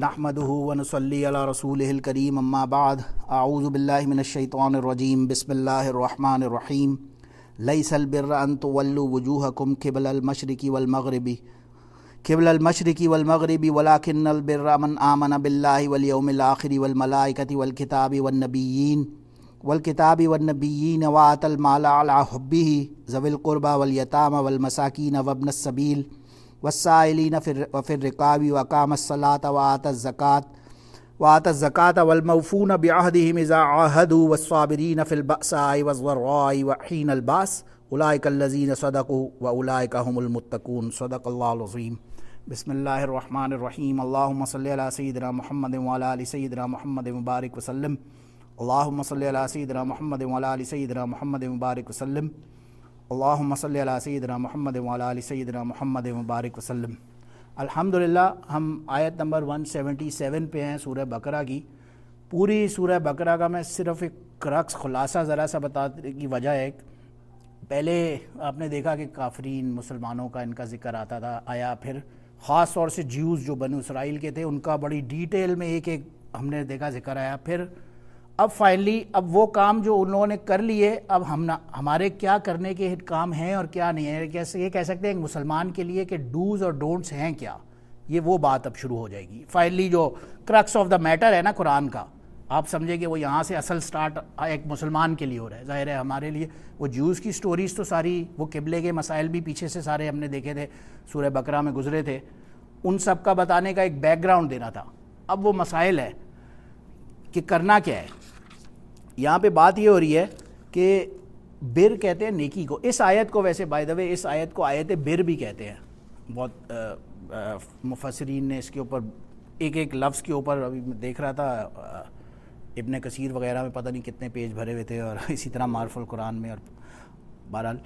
نحمده ونصلي على رسوله الكريم اما بعد اعوذ بالله من الشيطان الرجيم بسم الله الرحمن الرحيم ليس البر ان تولوا وجوهكم قبل المشرق والمغرب ولكن البر من آمن بالله واليوم الآخر والملائكة والكتاب والنبيين وآتى المال على حبه ذوي القربى واليتامى والمساكين وابن السبيل والسائلين وفي الرقاب وأقام الصلاة وآتى الزكاة والموفون بعهدهم إذا عاهدوا والصابرين في البأساء والضراء وحين البأس أولئك الذين صدقوا وأولئك هم المتقون صدق الله العظيم بسم الله الرحمن الرحيم اللهم صل على سيدنا محمد وعلى آل سيدنا محمد مبارك وسلم اللهم صل على سيدنا محمد وعلى آل سيدنا محمد مبارك وسلم اللهم صل علی سیدنا محمد وعلی آل سیدنا محمد مبارک وسلم۔ الحمدللہ ہم آیت نمبر 177 پہ ہیں سورہ بقرہ کی۔ پوری سورہ بقرہ کا میں صرف ایک کرکس خلاصہ ذرا سا بتانے کی وجہ ہے، پہلے آپ نے دیکھا کہ کافرین مسلمانوں کا ان کا ذکر آتا تھا، آیا پھر خاص طور سے جیوز جو بنو اسرائیل کے تھے ان کا بڑی ڈیٹیل میں ایک ہم نے دیکھا ذکر آیا، پھر اب فائنلی اب وہ کام جو انہوں نے کر لیے اب ہمارے کیا کرنے کے کام ہیں اور کیا نہیں ہے، کیسے یہ کہہ سکتے ہیں ایک مسلمان کے لیے کہ ڈوز اور ڈونٹس ہیں کیا، یہ وہ بات اب شروع ہو جائے گی۔ فائنلی جو کرکس آف دا میٹر ہے نا قرآن کا، آپ سمجھے کہ وہ یہاں سے اصل سٹارٹ ایک مسلمان کے لیے ہو رہا ہے۔ ظاہر ہے ہمارے لیے وہ جیوز کی سٹوریز تو ساری، وہ قبلے کے مسائل بھی پیچھے سے سارے ہم نے دیکھے تھے، سورہ بقرہ میں گزرے تھے، ان سب کا بتانے کا ایک بیک گراؤنڈ دینا تھا۔ اب وہ مسائل ہے کہ کرنا کیا ہے۔ یہاں پہ بات یہ ہو رہی ہے کہ بر کہتے ہیں نیکی کو، اس آیت کو ویسے بائی دا وے اس آیت کو آیت بر بھی کہتے ہیں، بہت مفسرین نے اس کے اوپر ایک ایک لفظ کے اوپر، ابھی میں دیکھ رہا تھا ابن کثیر وغیرہ میں پتہ نہیں کتنے پیج بھرے ہوئے تھے، اور اسی طرح معرف القرآن میں، اور بہرحال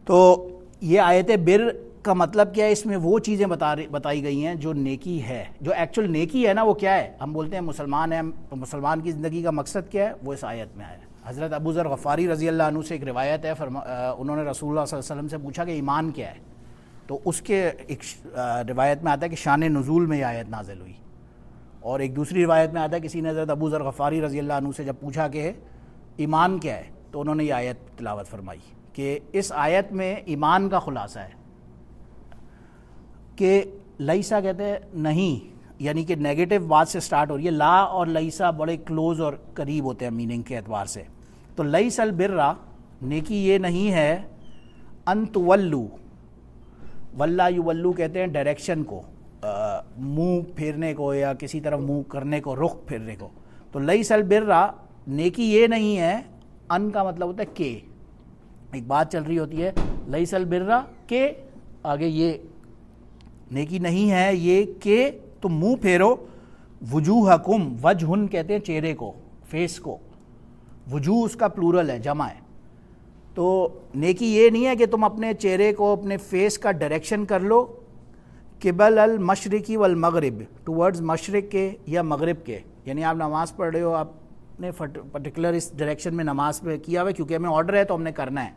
تو یہ آیت بر کا مطلب کیا ہے، اس میں وہ چیزیں بتائی گئی ہیں جو نیکی ہے، جو ایکچول نیکی ہے نا وہ کیا ہے۔ ہم بولتے ہیں مسلمان ہیں، تو مسلمان کی زندگی کا مقصد کیا ہے، وہ اس آیت میں آیا ہے۔ حضرت ابو ذر غفاری رضی اللہ عنہ سے ایک روایت ہے، انہوں نے رسول اللہ صلی اللہ علیہ وسلم سے پوچھا کہ ایمان کیا ہے، تو اس کے ایک روایت میں آتا ہے کہ شان نزول میں یہ آیت نازل ہوئی، اور ایک دوسری روایت میں آتا ہے کسی نے حضرت ابو ذر غفاری رضی اللہ عنہ سے جب پوچھا کہ ایمان کیا ہے، تو انہوں نے یہ آیت تلاوت فرمائی کہ اس آیت میں ایمان کا خلاصہ ہے کہ لیسا کہتے ہیں نہیں، یعنی کہ نیگیٹو بات سے سٹارٹ ہو رہی ہے۔ لا اور لیسا بڑے کلوز اور قریب ہوتے ہیں میننگ کے اعتبار سے۔ تو لیس البر، نیکی یہ نہیں ہے، ان تولو، ولا یولو کہتے ہیں ڈائریکشن کو، منہ پھیرنے کو یا کسی طرف منہ کرنے کو، رخ پھیرنے کو۔ تو لیس البر، نیکی یہ نہیں ہے، ان کا مطلب ہوتا ہے کہ، ایک بات چل رہی ہوتی ہے لیس البر کہ آگے یہ نیکی نہیں ہے یہ کہ تم منہ پھیرو، وجوہکم، وجہن کہتے ہیں چہرے کو، فیس کو، وجوہ اس کا پلورل ہے، جمع ہے۔ تو نیکی یہ نہیں ہے کہ تم اپنے چہرے کو، اپنے فیس کا ڈائریکشن کر لو قبل المشرقی والمغرب، ٹورڈز مشرق کے یا مغرب کے، یعنی آپ نماز پڑھ رہے ہو، آپ نے پرٹیکولر اس ڈائریکشن میں نماز پہ کیا ہوا ہے کیونکہ ہمیں آرڈر ہے تو ہم نے کرنا ہے۔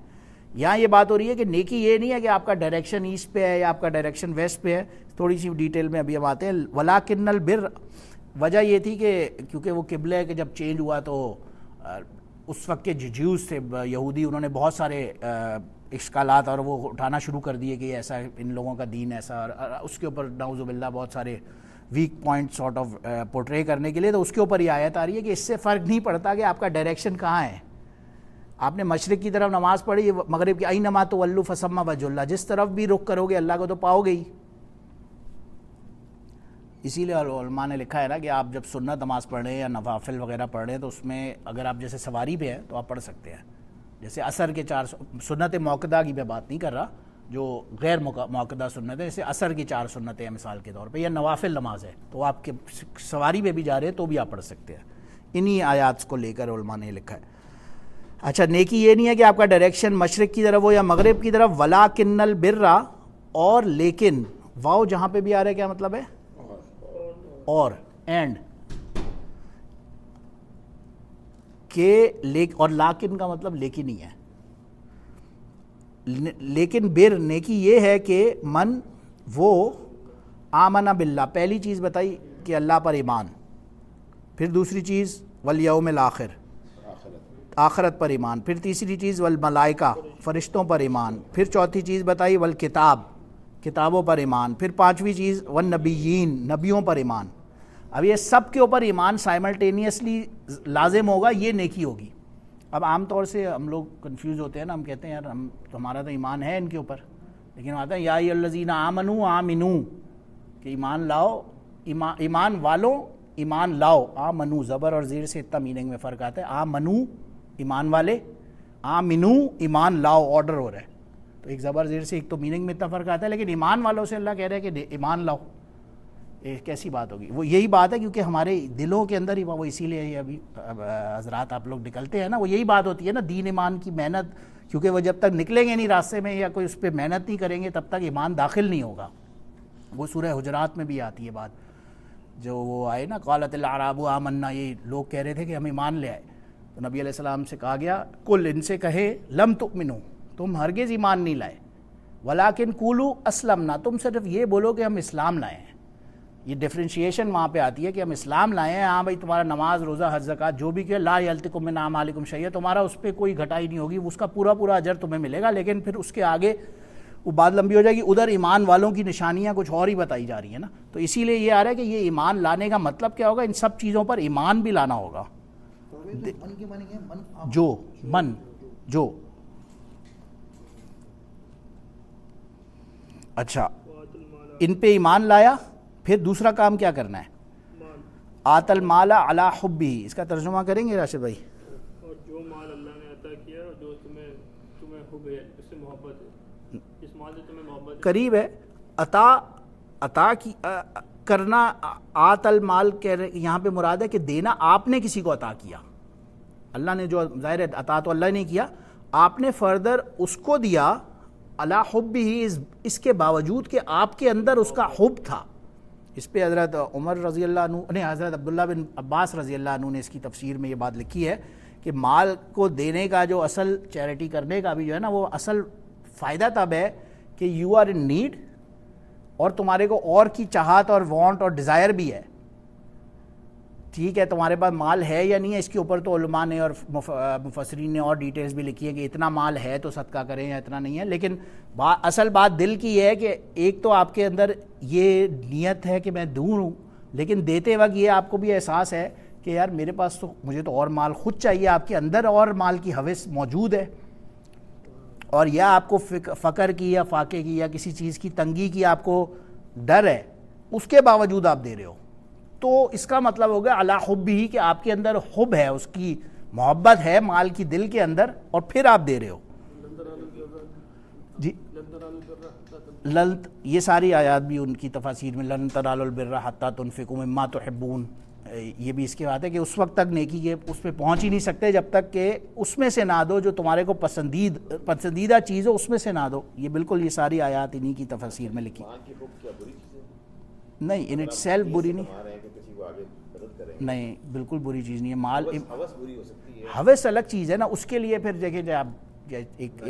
یہاں یہ بات ہو رہی ہے کہ نیکی یہ نہیں ہے کہ آپ کا ڈائریکشن ایسٹ پہ ہے یا آپ کا ڈائریکشن ویسٹ پہ ہے، تھوڑی سی ڈیٹیل میں ابھی ہم آتے ہیں۔ ولاکن البر، وجہ یہ تھی کہ کیونکہ وہ قبلہ کہ جب چینج ہوا تو اس وقت کے جیوز تھے یہودی، انہوں نے بہت سارے اشکالات اور وہ اٹھانا شروع کر دیے کہ ایسا ان لوگوں کا دین ایسا، اور اس کے اوپر نعوذ باللہ بہت سارے weak point sort of portray کرنے کے لیے، تو اس کے اوپر یہ آیت آ رہی ہے کہ اس سے فرق نہیں پڑتا کہ آپ کا ڈائریکشن کہاں ہے۔ آپ نے مشرق کی طرف نماز پڑھی، مغرب کی، اینما تولوا فثم وجہ اللہ، جس طرف بھی رخ کرو گے اللہ کو تو پاؤ گے ہی۔ اسی لیے علماء نے لکھا ہے نا کہ آپ جب سنت نماز پڑھ رہے ہیں یا نوافل وغیرہ پڑھ رہے ہیں تو اس میں اگر آپ جیسے سواری پہ ہیں تو آپ پڑھ سکتے ہیں، جیسے عصر کے 4 سنت موقدہ کی میں بات نہیں کر رہا، جو غیر موقدہ سنت ہے، جیسے عصر کی 4 سنتیں ہیں مثال کے طور پہ، یا نوافل نماز ہے تو آپ کے سواری پہ بھی جا رہے ہیں تو بھی آپ پڑھ سکتے ہیں۔ انہی آیات کو لے کر علماء نے لکھا ہے۔ اچھا، نیکی یہ نہیں ہے کہ آپ کا ڈائریکشن مشرق کی طرف ہو یا مغرب کی طرف، ولاکن البر، اور لیکن، واو جہاں پہ بھی آ رہا ہے کیا مطلب ہے، اور اینڈ، کہ اور لیکن کا مطلب لیکن ہی ہے۔ لیکن بر، نیکی یہ ہے کہ من وہ آمنا باللہ، پہلی چیز بتائی کہ اللہ پر ایمان. پھر دوسری چیز والیوم الآخر, آخرت پر ایمان. پھر تیسری چیز والملائکہ, فرشتوں پر ایمان. پھر چوتھی چیز بتائی والکتاب, کتابوں پر ایمان. پھر پانچویں چیز والنبیین, نبیوں پر ایمان. اب یہ سب کے اوپر ایمان سائملٹینیسلی لازم ہوگا, یہ نیکی ہوگی. اب عام طور سے ہم لوگ کنفیوز ہوتے ہیں نا, ہم کہتے ہیں یار ہمارا تو ایمان ہے ان کے اوپر, لیکن آتا ہے یا الذین آمنوا آمنو, کہ ایمان لاؤ, ایمان والوں ایمان لاؤ. آمنو زبر اور زیر سے اتنا میننگ میں فرق آتا ہے. آمنو ایمان والے, آمنو ایمان لاؤ, آرڈر ہو رہا ہے. تو ایک زبر زیر سے ایک تو میننگ میں اتنا فرق آتا ہے, لیکن ایمان والوں سے اللہ کہہ رہا ہے کہ ایمان لاؤ. کیسی بات ہوگی؟ وہ یہی بات ہے کیونکہ ہمارے دلوں کے اندر ہی وہ اسی لیے ابھی حضرات آپ لوگ نکلتے ہیں نا, وہ یہی بات ہوتی ہے نا, دین ایمان کی محنت, کیونکہ وہ جب تک نکلیں گے نہیں راستے میں یا کوئی اس پہ محنت نہیں کریں گے تب تک ایمان داخل نہیں ہوگا. وہ سورہ حجرات میں بھی آتی ہے بات, جو وہ آئے نا قالت الاعراب آمنا, یہ لوگ کہہ رہے تھے کہ ہم ایمان لے آئے. تو نبی علیہ السلام سے کہا گیا کل, ان سے کہے لم تؤمنو, تم ہرگز ایمان نہیں لائے, ولیکن قولوا اسلمنا, تم صرف یہ بولو کہ ہم اسلام لائے ہیں. یہ ڈفرینشیشن وہاں پہ آتی ہے کہ ہم اسلام لائے ہیں. ہاں بھائی تمہارا نماز روزہ حج زکوٰۃ جو بھی کہ لا یلتکم من اعمالکم شیء, تمہارا اس پہ کوئی گھٹائی نہیں ہوگی, اس کا پورا پورا اجر تمہیں ملے گا. لیکن پھر اس کے آگے وہ بات لمبی ہو جائے گی, ادھر ایمان والوں کی نشانیاں کچھ اور ہی بتائی جا رہی ہیں نا. تو اسی لیے یہ آ رہا ہے کہ یہ ایمان لانے کا مطلب کیا ہوگا, ان سب چیزوں پر ایمان بھی لانا ہوگا. جو من جو اچھا ان پہ ایمان لایا, پھر دوسرا کام کیا کرنا ہے, آت المال علی حبہ, اس کا ترجمہ کریں گے راشد بھائی؟ اور جو مال اللہ نے عطا کیا اور جو تمہیں حب ہے, اس سے محبت ہے, اس مال سے تمہیں محبت قریب ہے. عطا کی کرنا, آت المال یہاں پہ مراد ہے کہ دینا, آپ نے کسی کو عطا کیا, اللہ نے جو ظاہر عطا تو اللہ نے کیا, آپ نے فردر اس کو دیا علی حبہ, اس کے باوجود کہ آپ کے اندر اس کا حب تھا. اس پہ حضرت عمر رضی اللہ عنہ نے, حضرت عبداللہ بن عباس رضی اللہ عنہ نے اس کی تفسیر میں یہ بات لکھی ہے کہ مال کو دینے کا جو اصل چیریٹی کرنے کا بھی جو ہے نا, وہ اصل فائدہ تب ہے کہ یو آر ان نیڈ اور تمہارے کو اور کی چاہت اور وانٹ اور ڈیزائر بھی ہے. ٹھیک ہے, تمہارے پاس مال ہے یا نہیں ہے, اس کے اوپر تو علماء نے اور مفسرین نے اور ڈیٹیلز بھی لکھی ہے کہ اتنا مال ہے تو صدقہ کریں یا اتنا نہیں ہے. لیکن اصل بات دل کی یہ ہے کہ ایک تو آپ کے اندر یہ نیت ہے کہ میں دوں, لیکن دیتے وقت یہ آپ کو بھی احساس ہے کہ یار میرے پاس تو مجھے تو اور مال خود چاہیے. آپ کے اندر اور مال کی ہوس موجود ہے, اور یا آپ کو فقر کی یا فاقے کی یا کسی چیز کی تنگی کی آپ کو ڈر ہے, اس کے باوجود آپ دے رہے ہو, تو اس کا مطلب ہو گیا علی حبہ, کہ آپ کے اندر حب ہے, اس کی محبت ہے مال کی دل کے اندر, اور پھر آپ دے رہے ہو. جی لنت, یہ ساری آیات بھی ان کی تفاسیر میں, لن تنالوا البر حتی تنفقوا مما تحبون, یہ بھی اس کے بات ہے کہ اس وقت تک نیکی کے اس پہ پہنچ ہی نہیں سکتے جب تک کہ اس میں سے نہ دو جو تمہارے کو پسندیدہ چیز ہو, اس میں سے نہ دو. یہ بالکل یہ ساری آیات انہی کی تفاسیر میں لکھی. نہیں, ان اٹ سیلف بری نہیں, بالکل بری چیز نہیں ہے. مال ہوس الگ چیز ہے نا, اس کے لیے پھر دیکھیں آپ ایک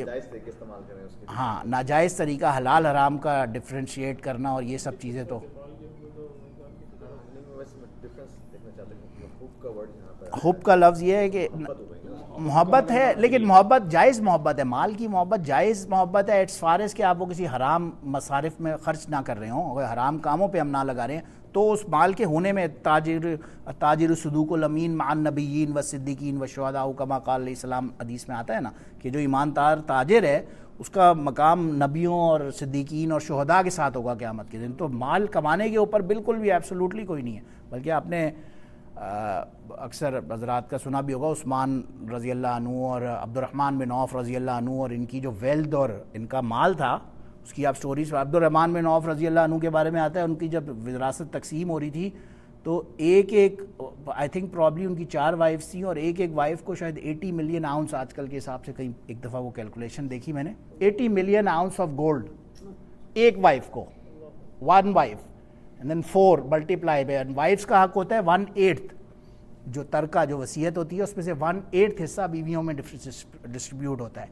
ہاں ناجائز طریقہ, حلال حرام کا ڈفرینشیٹ کرنا اور یہ سب چیزیں, تو حب کا لفظ یہ ہے کہ محبت ہے, لیکن محبت جائز محبت ہے, مال کی محبت جائز محبت ہے ایٹس فار ایز کہ آپ وہ کسی حرام مصارف میں خرچ نہ کر رہے ہوں, اگر حرام کاموں پہ ہم نہ لگا رہے ہیں, تو اس مال کے ہونے میں تاجر صدوق الامین مع النبیین والصدیقین والشہداء کما قال علیہ السلام, حدیث میں آتا ہے نا کہ جو ایماندار تاجر ہے اس کا مقام نبیوں اور صدیقین اور شہداء کے ساتھ ہوگا قیامت کے دن. تو مال کمانے کے اوپر بالکل بھی ایبسولوٹلی کوئی نہیں ہے. بلکہ آپ نے اکثر حضرات کا سنا بھی ہوگا, عثمان رضی اللہ عنہ اور عبد الرحمن بن عوف رضی اللہ عنہ, اور ان کی جو ویلتھ اور ان کا مال تھا اس کی آپ سٹوریز. عبد الرحمن بن عوف رضی اللہ عنہ کے بارے میں آتا ہے, ان کی جب وراثت تقسیم ہو رہی تھی تو ایک آئی تھنک پرابلی ان کی 4 وائفس تھیں, اور ایک وائف کو شاید 80 ملین آؤنس, آج کل کے حساب سے کہیں ایک دفعہ وہ کیلکولیشن دیکھی میں نے, 80 ملین آؤنس آف گولڈ ایک وائف کو, 1 wife, and then 4 multiply by, wives کا حق ہوتا ہے 1/8, جو ترکہ جو وصیت ہوتی ہے اس میں سے 1/8 حصہ بیویوں میں ڈسٹریبیوٹ ہوتا ہے.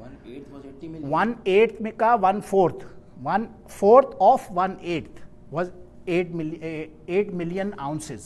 1/8 میں کا 1/4 of 1/8 was 8 million ounces,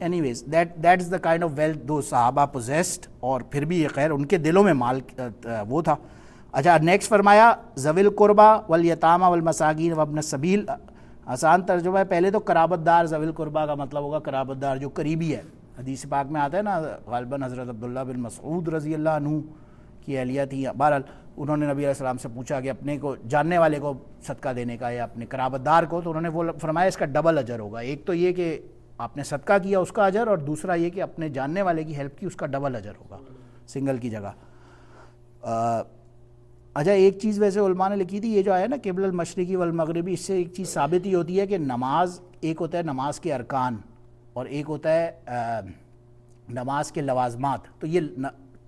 Anyways, that is the kind of wealth those صحابہ possessed, اور پھر بھی یہ خیر ان کے دلوں میں مال وہ تھا. اچھا نیکسٹ فرمایا ذوی القربا والیتاما والمساکین وابن السبیل. آسان ترجمہ ہے, پہلے تو قرابت دار, ذوی القربا کا مطلب ہوگا قرابت دار جو قریبی ہے. حدیث پاک میں آتا ہے نا, غالباً حضرت عبداللہ بن مسعود رضی اللہ عنہ کی اہلیہ تھی. بہرحال انہوں نے نبی علیہ السلام سے پوچھا کہ اپنے کو جاننے والے کو صدقہ دینے کا یا اپنے قرابت دار کو, تو انہوں نے وہ فرمایا اس کا ڈبل اجر ہوگا. ایک تو یہ کہ آپ نے صدقہ کیا اس کا اجر, اور دوسرا یہ کہ اپنے جاننے والے کی ہیلپ کی اس کا ڈبل اجر ہوگا سنگل کی جگہ. اچھا ایک چیز ویسے علماء نے لکھی تھی, یہ جو آیا نا قبل المشرقی والمغربی, اس سے ایک چیز ثابت ہی ہوتی ہے کہ نماز ایک ہوتا ہے نماز کے ارکان اور ایک ہوتا ہے نماز کے لوازمات. تو یہ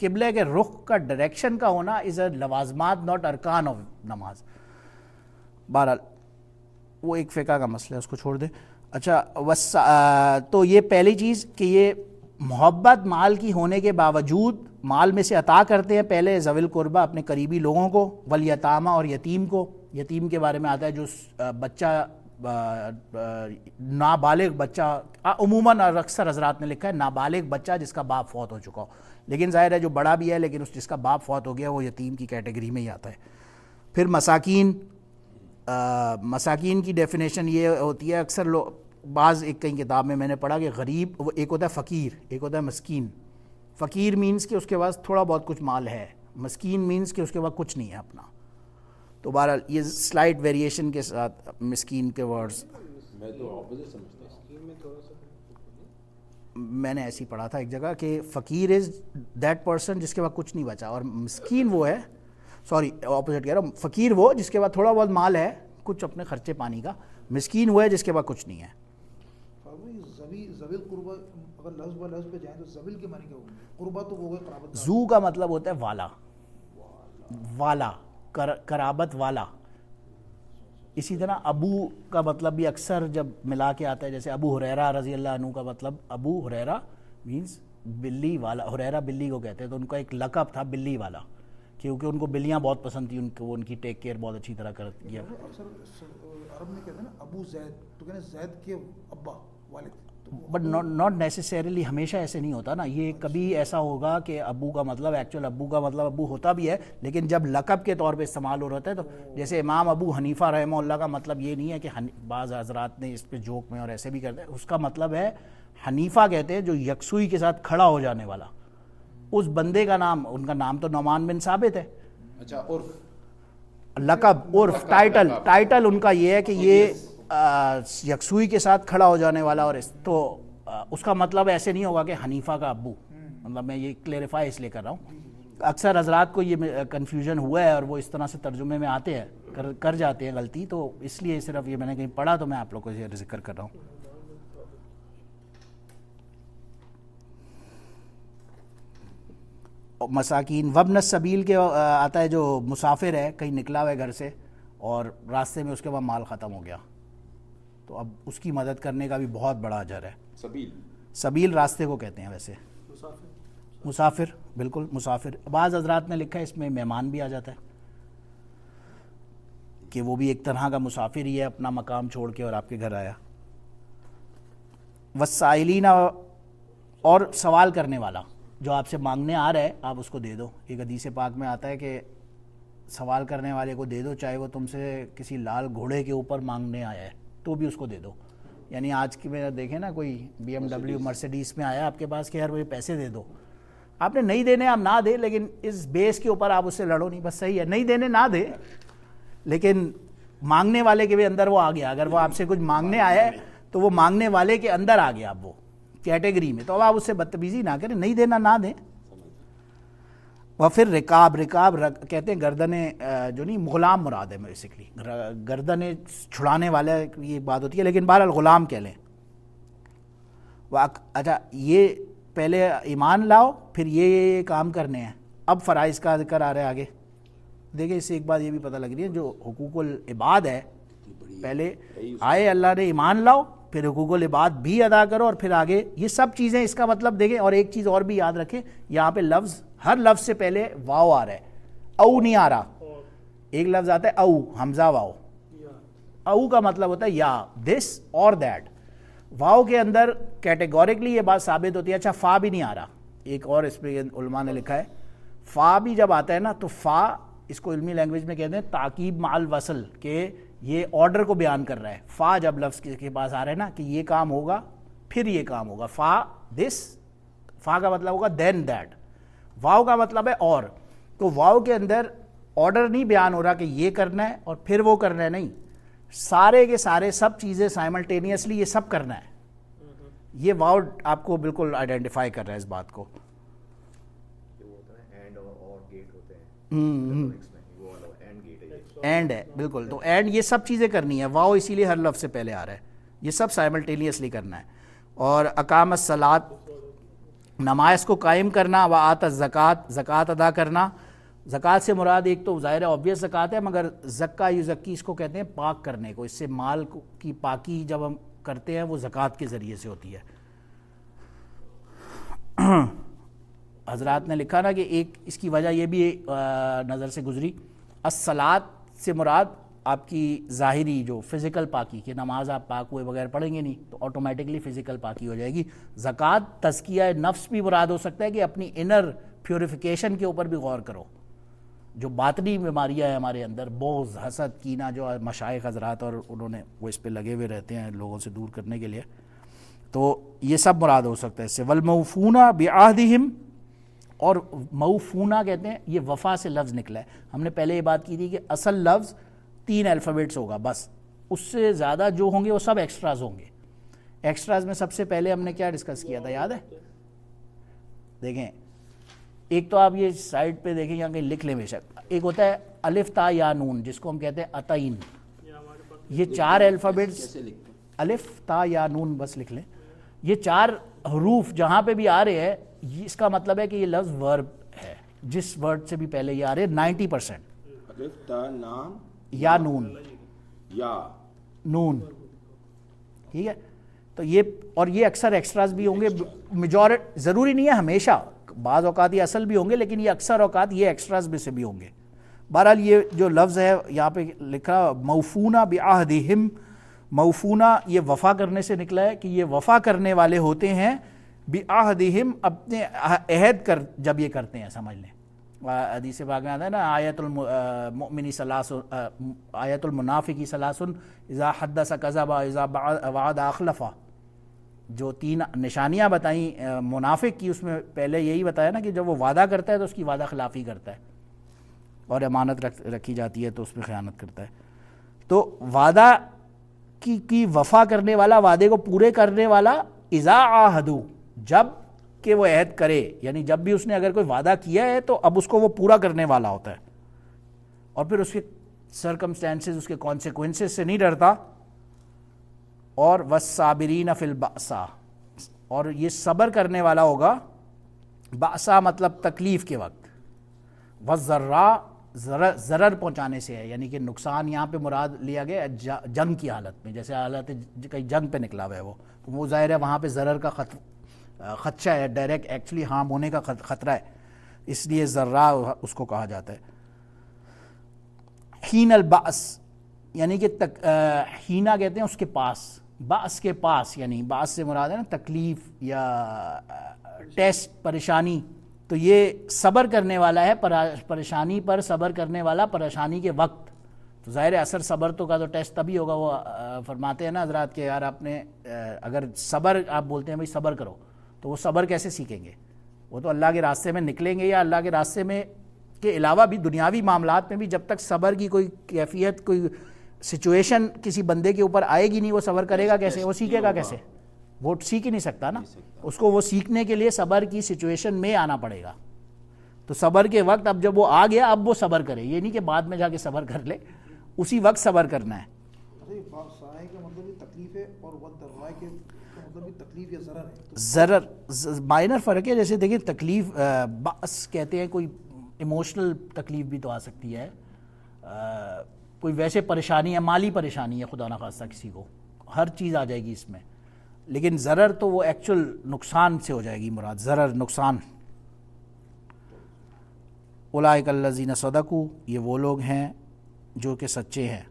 قبلے کے رخ کا ڈائریکشن کا ہونا از اے لوازمات ناٹ ارکان آف نماز. بہرحال وہ ایک فقہ کا مسئلہ ہے, اس کو چھوڑ دیں. اچھا تو یہ پہلی چیز کہ یہ محبت مال کی ہونے کے باوجود مال میں سے عطا کرتے ہیں پہلے ذوی القربہ اپنے قریبی لوگوں کو, والیتامہ اور یتیم کو. یتیم کے بارے میں آتا ہے جو بچہ نابالغ بچہ, عموماً اکثر حضرات نے لکھا ہے نابالغ بچہ جس کا باپ فوت ہو چکا ہو, لیکن ظاہر ہے جو بڑا بھی ہے لیکن جس کا باپ فوت ہو گیا وہ یتیم کی کیٹیگری میں ہی آتا ہے. پھر مساکین, مساکین کی ڈیفینیشن یہ ہوتی ہے اکثر بعض ایک کئی کتاب میں نے پڑھا کہ غریب ایک ہوتا ہے فقیر, ایک ہوتا ہے مسکین. فقیر مینس کہ اس کے پاس تھوڑا بہت کچھ مال ہے, مسکین مینس کہ اس کے پاس کچھ نہیں ہے اپنا. تو بہرحال یہ سلائٹ ویریشن کے ساتھ مسکین کے ورڈز میں نے ایسی پڑھا تھا ایک جگہ کہ فقیر از دیٹ پرسن جس کے پاس کچھ نہیں بچا, اور مسکین وہ ہے, سوری اپوزٹ کہہ رہا ہوں, فقیر وہ جس کے پاس تھوڑا بہت مال ہے کچھ اپنے خرچے پانی کا, مسکین وہ ہے جس کے پاس کچھ نہیں ہے. اگر لفظ با لفظ پہ جائیں تو زویل کے معنی کیا ہوگا؟ قربا تو وہ قرابت. زو کا مطلب ہوتا ہے والا, والا قرابت والا. اسی طرح ابو کا مطلب بھی اکثر جب ملا کے آتا ہے, جیسے ابو ہریرہ رضی اللہ عنہ کا مطلب ابو ہریرہ مینس بلی والا. ہریرہ بلی کو کہتے ہیں, تو ان کا ایک لقب تھا بلی والا, کیونکہ ان کو بلیاں بہت پسند تھیں, ان کو ان کی ٹیک کیئر بہت اچھی طرح کرتی ہے. اکثر عرب میں کہتے ہیں نا ابو زید, تو کہتے ہیں زید کے ابا والد, بٹ ناٹ نیسیسریلی ہمیشہ ایسے نہیں ہوتا نا. یہ کبھی ایسا ہوگا کہ ابو کا مطلب ایکچوئل ابو کا مطلب ابو ہوتا بھی ہے, لیکن جب لقب کے طور پہ استعمال ہو رہا ہے, تو جیسے امام ابو حنیفہ رحمہ اللہ کا مطلب یہ نہیں ہے کہ بعض حضرات نے اس پہ جوک میں اور ایسے بھی کرتے ہیں, اس کا مطلب ہے حنیفہ کہتے ہیں جو یکسوئی کے ساتھ کھڑا ہو جانے والا. اس بندے کا نام, ان کا نام تو نعمان بن ثابت ہے. اچھا عرف, لقب عرف ٹائٹل ان کا یہ ہے کہ یہ یکسوئی کے ساتھ کھڑا ہو جانے والا. اور تو اس کا مطلب ایسے نہیں ہوگا کہ حنیفہ کا ابو, مطلب میں یہ کلیریفائی اس لیے کر رہا ہوں. اکثر حضرات کو یہ کنفیوژن ہوا ہے اور وہ اس طرح سے ترجمے میں آتے ہیں, کر جاتے ہیں غلطی, تو اس لیے صرف یہ میں نے کہیں پڑھا تو میں آپ لوگوں کو یہ ذکر کر رہا ہوں. مساکین وابن السبیل کے آتا ہے جو مسافر ہے, کہیں نکلا ہوا ہے گھر سے اور راستے میں اس کے بعد مال ختم ہو گیا, تو اب اس کی مدد کرنے کا بھی بہت بڑا اجر ہے. سبیل راستے کو کہتے ہیں ویسے, مسافر بالکل مسافر. بعض حضرات نے لکھا ہے اس میں مہمان بھی آ جاتا ہے کہ وہ بھی ایک طرح کا مسافر ہی ہے, اپنا مقام چھوڑ کے اور آپ کے گھر آیا. والسائلین, اور سوال کرنے والا, جو آپ سے مانگنے آ رہا ہے آپ اس کو دے دو. ایک حدیث پاک میں آتا ہے کہ سوال کرنے والے کو دے دو, چاہے وہ تم سے کسی لال گھوڑے کے اوپر مانگنے آیا ہے تو بھی اس کو دے دو. یعنی آج کی میں دیکھیں نا, کوئی بی ایم ڈبلیو مرسیڈیز میں آیا آپ کے پاس کہ یار مجھے پیسے دے دو, آپ نے نہیں دینے آپ نہ دے, لیکن اس بیس کے اوپر آپ اس سے لڑو نہیں, بس صحیح ہے نہیں دینے نہ دے, لیکن مانگنے والے کے بھی اندر وہ آ گیا. اگر وہ آپ سے کچھ مانگنے آیا ہے تو وہ مانگنے والے کے اندر آ گیا آپ وہ کیٹیگری میں, تو اب آپ اس سے بدتمیزی نہ کریں, نہیں دینا نہ دیں. وہ پھر رکاب کہتے ہیں گردنیں, جو نہیں غلام مراد ہے بیسکلی, گردنیں چھڑانے والے کی ایک بات ہوتی ہے, لیکن بہرحال غلام کہہ لیں. اچھا یہ پہلے ایمان لاؤ پھر یہ کام کرنے ہیں. اب فرائض کا ذکر آ رہا ہے آگے. دیکھیں اس سے ایک بات یہ بھی پتہ لگ رہی ہے, جو حقوق العباد ہے, پہلے آئے اللہ نے ایمان لاؤ, پھر حقوق العباد بھی ادا کرو, اور پھر آگے یہ سب چیزیں. اس کا مطلب دیکھیں, اور ایک چیز اور بھی یاد رکھیں, یہاں پہ لفظ, ہر لفظ سے پہلے واو آ رہا ہے, او نہیں آ رہا. ایک لفظ آتا ہے او, حمزہ واو, او کا مطلب ہوتا ہے یا، دس اور دیٹ. واؤ کے اندر کیٹیگوریکلی یہ بات ثابت ہوتی ہے. اچھا فا بھی نہیں آ رہا. ایک اور اس پہ علماء نے لکھا ہے فا بھی جب آتا ہے نا تو فا اس کو علمی لینگویج میں کہتے ہیں تاکیب مع الوصل، کہ یہ آرڈر کو بیان کر رہا ہے. فا جب لفظ کے پاس آ رہا ہے نا کہ یہ کام ہوگا پھر یہ کام ہوگا، فا دس، فا کا مطلب ہوگا دین دیٹ. واؤ کا مطلب ہے اور. تو واؤ کے اندر آرڈر نہیں بیان ہو رہا کہ یہ کرنا ہے اور پھر وہ کرنا ہے، نہیں، سارے کے سارے سب چیزیں سائملٹینیسلی یہ سب کرنا ہے. یہ واؤ آپ کو بالکل آئیڈینٹیفائی کر رہا ہے اس بات کو. اینڈ ہے بالکل. تو اینڈ یہ سب چیزیں کرنی ہے. واؤ اسی لیے ہر لفظ سے پہلے آ رہا ہے. یہ سب سائملٹینیسلی کرنا ہے. اور اقام الصلاۃ، نماز کو قائم کرنا، و آت الزکوٰۃ، زکوٰۃ ادا کرنا. زکوٰۃ سے مراد ایک تو ظاہر آبویس زکوٰۃ ہے، مگر زکا یزکی اس کو کہتے ہیں پاک کرنے کو. اس سے مال کی پاکی جب ہم کرتے ہیں وہ زکوٰۃ کے ذریعے سے ہوتی ہے. حضرات نے لکھا نا کہ ایک اس کی وجہ یہ بھی نظر سے گزری، الصلاۃ سے مراد آپ کی ظاہری جو فزیکل پاکی، کہ نماز آپ پاک ہوئے بغیر پڑھیں گے نہیں تو آٹومیٹکلی فزیکل پاکی ہو جائے گی. زکوٰۃ تزکیہ نفس بھی مراد ہو سکتا ہے کہ اپنی انر پیوریفیکیشن کے اوپر بھی غور کرو. جو باطنی بیماریاں ہیں ہمارے اندر، بغض، حسد، کینہ، جو مشائخ حضرات اور انہوں نے وہ اس پہ لگے ہوئے رہتے ہیں لوگوں سے دور کرنے کے لیے، تو یہ سب مراد ہو سکتا ہے اس سے. والموفون بعہدہم، اور موفونہ کہتے ہیں، یہ وفا سے لفظ نکلا ہے. ہم نے پہلے یہ بات کی تھی کہ اصل لفظ 3 الفابیٹس ہوگا بس، اس سے زیادہ جو ہوں گے وہ سب ایکسٹراز ہوں گے. ایکسٹراز میں سب سے پہلے ہم نے کیا ڈسکس کیا تھا یاد ہے؟ دیکھیں ایک تو آپ یہ سائڈ پہ دیکھیں یا کہیں لکھ لیں بے شک. ایک ہوتا ہے الف تا یا نون جس کو ہم کہتے ہیں عطین. یہ 4 الفابیٹس، الف تا یا نون بس لکھ لیں. یہ 4 حروف جہاں پہ بھی آ رہے ہیں اس کا مطلب ہے کہ یہ لفظ ورب ہے. جس ورڈ سے بھی پہلے یہ آ رہے 90%. الف تا نام یا نون، یا نون، ٹھیک ہے. تو یہ اور یہ اکثر ایکسٹراز بھی ہوں گے. میجورٹی ضروری نہیں ہے ہمیشہ، بعض اوقات یہ اصل بھی ہوں گے لیکن یہ اکثر اوقات یہ ایکسٹراز میں سے بھی ہوں گے. بہرحال یہ جو لفظ ہے یہاں پہ لکھا موفونہ بعہدہم، موفونہ یہ وفا کرنے سے نکلا ہے کہ یہ وفا کرنے والے ہوتے ہیں بعہدہم، اپنے عہد کر جب یہ کرتے ہیں. سمجھ لیں حدیث پاک میں آتا ہے نا آیت المؤمن ثلاث، آیت المنافق ثلاث، اذا حدث کذب اذا وعد اخلف. جو 3 نشانیاں بتائیں منافق کی، اس میں پہلے یہی بتایا نا کہ جب وہ وعدہ کرتا ہے تو اس کی وعدہ خلافی کرتا ہے، اور امانت رکھی جاتی ہے تو اس میں خیانت کرتا ہے. تو وعدہ کی وفا کرنے والا، وعدے کو پورے کرنے والا، اذا عاہدوا، جب کہ وہ عہد کرے، یعنی جب بھی اس نے اگر کوئی وعدہ کیا ہے تو اب اس کو وہ پورا کرنے والا ہوتا ہے، اور پھر اس کے سرکمسٹانسز، اس کے کانسیکوینسز سے نہیں ڈرتا. اور والصابرین فی البأساء، اور یہ صبر کرنے والا ہوگا. بأساء مطلب تکلیف کے وقت. والضراء ضرر پہنچانے سے ہے، یعنی کہ نقصان یہاں پہ مراد لیا گیا جنگ کی حالت میں. جیسے حالت کئی جنگ پہ نکلا ہوا ہے وہ ظاہر ہے وہاں پہ ضرر کا خدشہ ہے، ڈائریکٹ ایکچولی ہارم ہونے کا خطرہ ہے، اس لیے ضراء اس کو کہا جاتا ہے. حین البأس، یعنی کہ حینہ کہتے ہیں اس کے پاس، باس کے پاس، یعنی باس سے مراد ہے نا تکلیف یا ٹیسٹ، پریشانی. تو یہ صبر کرنے والا ہے، پریشانی پر صبر کرنے والا پریشانی کے وقت. تو ظاہر اثر صبر تو کا تو ٹیسٹ تبھی ہوگا. وہ فرماتے ہیں نا حضرات کہ یار آپ نے اگر صبر، آپ بولتے ہیں بھائی صبر کرو، تو وہ صبر کیسے سیکھیں گے؟ وہ تو اللہ کے راستے میں نکلیں گے، یا اللہ کے راستے میں کے علاوہ بھی دنیاوی معاملات میں بھی جب تک صبر کی کوئی کیفیت، کوئی سچویشن کسی بندے کے اوپر آئے گی نہیں، وہ صبر کرے گا کیسے؟ وہ سیکھے گا کیسے؟ وہ سیکھ ہی نہیں سکتا نا. اس کو وہ سیکھنے کے لیے صبر کی سچویشن میں آنا پڑے گا. تو صبر کے وقت اب جب وہ آ گیا اب وہ صبر کرے، یہ نہیں کہ بعد میں جا کے صبر کر لے، اسی وقت صبر کرنا ہے. سائے کا مطلب یہ تکلیف ہے اور والضراء کے مطلب یہ تکلیف یا ضرر ہے. ضرر مائنر فرق ہے. جیسے دیکھیں تکلیف بأس کہتے ہیں، کوئی ایموشنل تکلیف بھی تو آ سکتی ہے، کوئی ویسے پریشانی ہے، مالی پریشانی ہے خدا نخواستہ کسی کو، ہر چیز آ جائے گی اس میں. لیکن ضرر تو وہ ایکچول نقصان سے ہو جائے گی مراد، ضرر نقصان. اولئک الذین صدقوا، یہ وہ لوگ ہیں جو کہ سچے ہیں.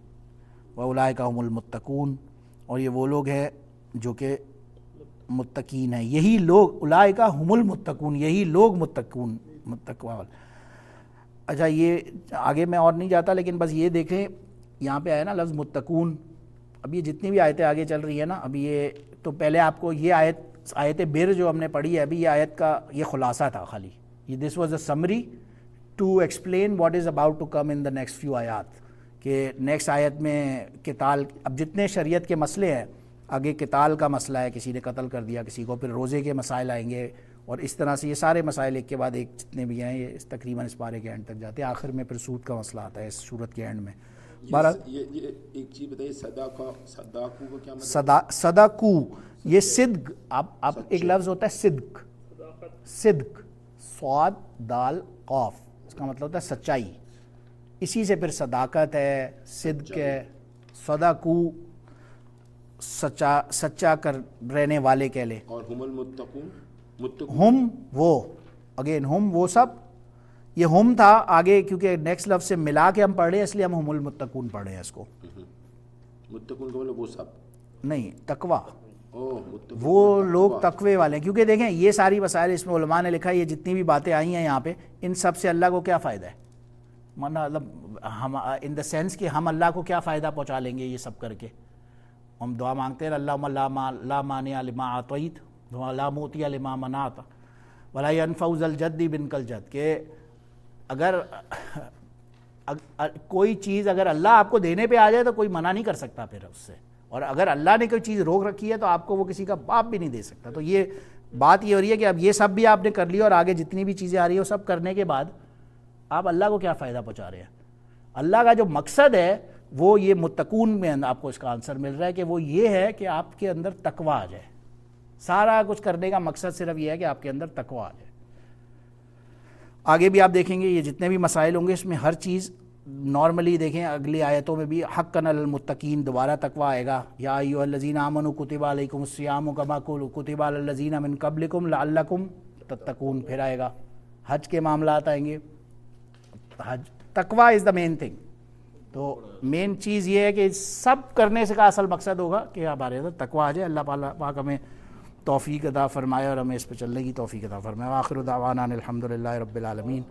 وَأُولَٰئِكَ هُمُ الْمُتَّقُونَ، اور یہ وہ لوگ ہیں جو کہ متقین ہیں، یہی لوگ اولئک هم المتقون، یہی لوگ متقوا والے۔ اچھا یہ آگے میں اور نہیں جاتا، لیکن بس یہ دیکھیں یہاں پہ آیا نا لفظ متقون۔ اب یہ جتنی بھی آیتیں آگے چل رہی ہیں نا، ابھی یہ تو پہلے آپ کو یہ آیت بر جو ہم نے پڑھی ہے، ابھی یہ آیت کا یہ خلاصہ تھا خالی، یہ this was a summary to explain what is about to come in the next few آیات، کہ نیکسٹ آیت میں قتال، اب جتنے شریعت کے مسئلے ہیں، آگے قتال کا مسئلہ ہے، کسی نے قتل کر دیا کسی کو، پھر روزے کے مسائل آئیں گے، اور اس طرح سے یہ سارے مسائل ایک کے بعد ایک جتنے بھی ہیں یہ تقریباً اس پارے کے اینڈ تک جاتے ہیں، آخر میں پھر سود کا مسئلہ آتا ہے اس صورت کے اینڈ میں۔ یہ ایک چیز بتائیے، صداقو کو کیا مطلب؟ صدقو، یہ صدق، آپ ایک لفظ ہوتا ہے صدق، صدق صاد دال قاف، اس کا مطلب ہوتا ہے سچائی، اسی سے پھر صداقت ہے، صدق ہے، صدقو سچا کر رہنے والے کہہ لیں۔ اور ہم المتقون، متقون ہم وہ، اگین ہم وہ سب، یہ ہم تھا آگے کیونکہ نیکسٹ لفظ سے ملا کے ہم پڑھ رہے ہیں، اس لیے ہم المتقون پڑھ رہے ہیں اس کو۔ متقون کا مطلب وہ سب نہیں، تقویٰ، متقون وہ لوگ تقوی والے ہیں، کیونکہ دیکھیں یہ ساری مسائل اس میں علماء نے لکھا ہے، یہ جتنی بھی باتیں آئی ہیں یہاں پہ، ان سب سے اللہ کو کیا فائدہ ہے، مطلب ہم ان دا سینس کہ ہم اللہ کو کیا فائدہ پہنچا لیں گے یہ سب کر کے۔ ہم دعا مانگتے ہیں اللہم لا مانع لما اعطیت ولا معطی لما منعت ولا ينفع ذا الجد منک الجد، کہ اگر کوئی چیز اگر اللہ آپ کو دینے پہ آ جائے تو کوئی منع نہیں کر سکتا پھر اس سے، اور اگر اللہ نے کوئی چیز روک رکھی ہے تو آپ کو وہ کسی کا باپ بھی نہیں دے سکتا۔ تو یہ بات یہ ہو رہی ہے کہ اب یہ سب بھی آپ نے کر لی، اور آگے جتنی بھی چیزیں آ رہی ہیں وہ سب کرنے کے بعد آپ اللہ کو کیا فائدہ پہنچا رہے ہیں۔ اللہ کا جو مقصد ہے وہ یہ متقون میں آپ کو اس کا آنسر مل رہا ہے، کہ وہ یہ ہے کہ آپ کے اندر تقویٰ آ جائے، سارا کچھ کرنے کا مقصد صرف یہ ہے کہ آپ کے اندر تقویٰ آ جائے۔ آگے بھی آپ دیکھیں گے یہ جتنے بھی مسائل ہوں گے اس میں ہر چیز نارملی دیکھیں، اگلی آیتوں میں بھی حقاً علی المتقین دوبارہ تقویٰ آئے گا، یا ایھا الذین آمنوا کتب علیکم الصیام کما کتب علی الذین من قبلکم لعلکم تتقون، پھر آئے گا حج کے معاملات آئیں گے، حج تقویٰ از دا مین تھنگ۔ تو مین چیز یہ ہے کہ سب کرنے سے کا اصل مقصد ہوگا کہ ہمارے اندر تقویٰ آ جائے۔ اللہ پاک ہمیں توفیق عطا فرمائے اور ہمیں اس پہ چلنے کی توفیق عطا فرمائے۔ وآخر دعوانا الحمدللہ رب العالمین۔